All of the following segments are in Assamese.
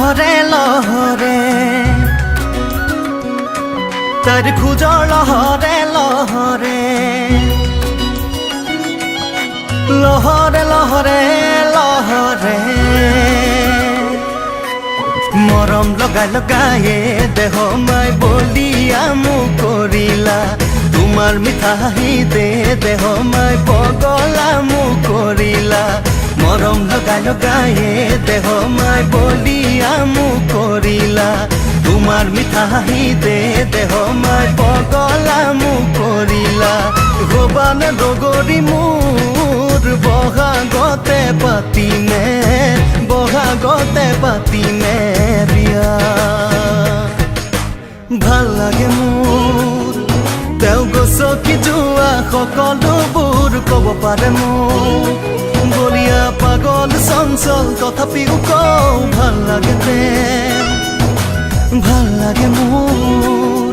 লহৰে লহৰে তাৰ খোজৰ লহৰে লহৰে লহৰে লহৰে লহৰে মৰম লগাই লগায়ে দেহ মাই বলিয়া মোক কৰিলা তোমাৰ মিঠা হাঁহিতে দেহ মাই পগলা মোক কৰিলা মৰম লগাই লগায়ে দেহ মাই বলিয়া মোক কৰিলা তোমাৰ মিঠা হাঁহিতে দেহ মাই পগলা মোক কৰিলা গোবানে ডগৰি মোৰ বহাগতে পাতিমে বিয়া ভাল লাগে মোৰ তেওঁ গছকি যোৱা সকলোবোৰ ক'ব পাৰে মোক বলিয়া পাগল চঞ্চল তথাপিও কওঁ ভাল লাগে মোৰ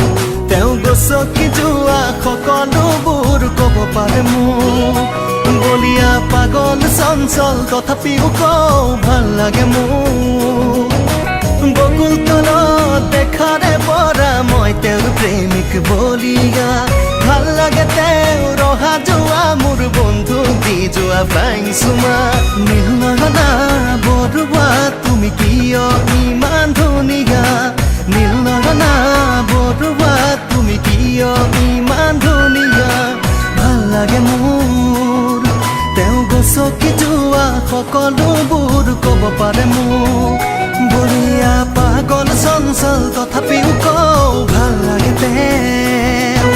তেওঁ গছকি যোৱা সকলোবোৰ ক'ব পাৰে মোক বলিয়া পাগল চঞ্চল তথাপিও কওঁ ভাল লাগে মোৰ বকুল তলত দেখাৰে পৰা মই তেওঁৰ প্ৰেমিক বলিয়া ভাল লাগে তেওঁৰ ৰহা যোৱা মোৰ বন্ধু দি যোৱা ফ্লাইং চুমা নীল নয়না বৰুৱা তুমি কিয় ইমান ধুনীয়া নীল নয়না বৰুৱা তুমি কিয় ইমান ধুনীয়া ভাল লাগে মোৰ তেওঁ গছকি যোৱা সকলোবোৰ ক'ব পাৰে মোক বলিয়া পাগল চঞ্চল তথাপিও কওঁ ভাল লাগে তেওঁ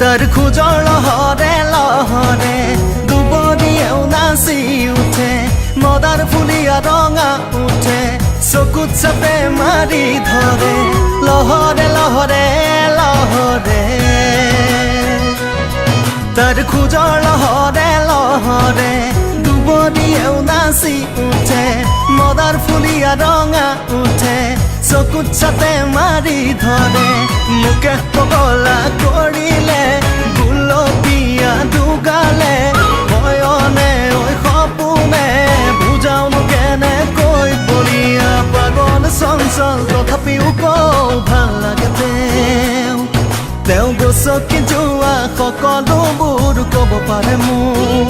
তাৰ খোজৰ লহৰে লহৰে দুবৰিয়েও নাচি উঠে মদাৰ ফুলিয়া ৰঙা উঠে চকুত চাপে মাৰি ধৰে লহৰে লহৰে লহৰে তাৰ খোজৰ লহৰে লহৰে দুবৰিয়েও নাচি উঠে মদাৰ ফুলিয়া ৰঙা উঠে চকুত চাপে মাৰি ধৰে মোকে পগলা কৰিলে গুলপীয়া দুগালে ভয়নে ঐ সপোনে বুজাওনো কেনেকৈ বলিয়া পাগল চঞ্চল তথাপিও কওঁ ভাল লাগে তেওঁ গছকি যোৱা সকলোবোৰ ক'ব পাৰে মোক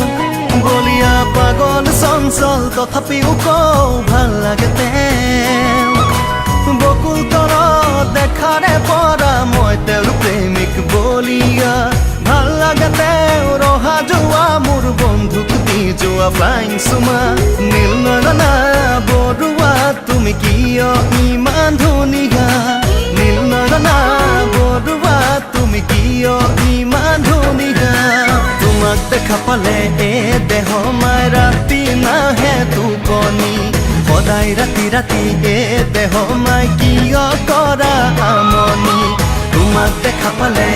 বলিয়া পাগল চঞ্চল তথাপিও কওঁ ভাল লাগে তেওঁ বকুল তলত দেখাৰে পৰা মই তেওঁৰ প্ৰেমিক বলিয়া ভাল লাগে তেওঁৰ ৰহা যোৱা মোৰ বন্ধুক দি যোৱা ফ্লাইং চুমা নীল নয়না বৰুৱা তুমি কিয় ইমান ধুনীয়া নীল নয়না বৰুৱা তুমি কিয় ইমান ধুনীয়া তোমাক দেখা পালে দেহ মাই ৰাতি নাহে টোপনি সদায় ৰাতি ৰাতি দেহ মাই কিয় কৰা আমনি তোমাক দেখা পালে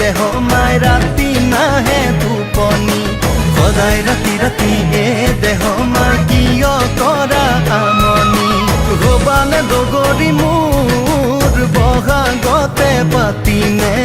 দেহ মাই ৰাতি নাহে টোপনি সদায় ৰাতি ৰাতি দেহ মাই কিয় কৰা আমনি গোবানে ডগৰি মোৰ বহাগতে পাতিমে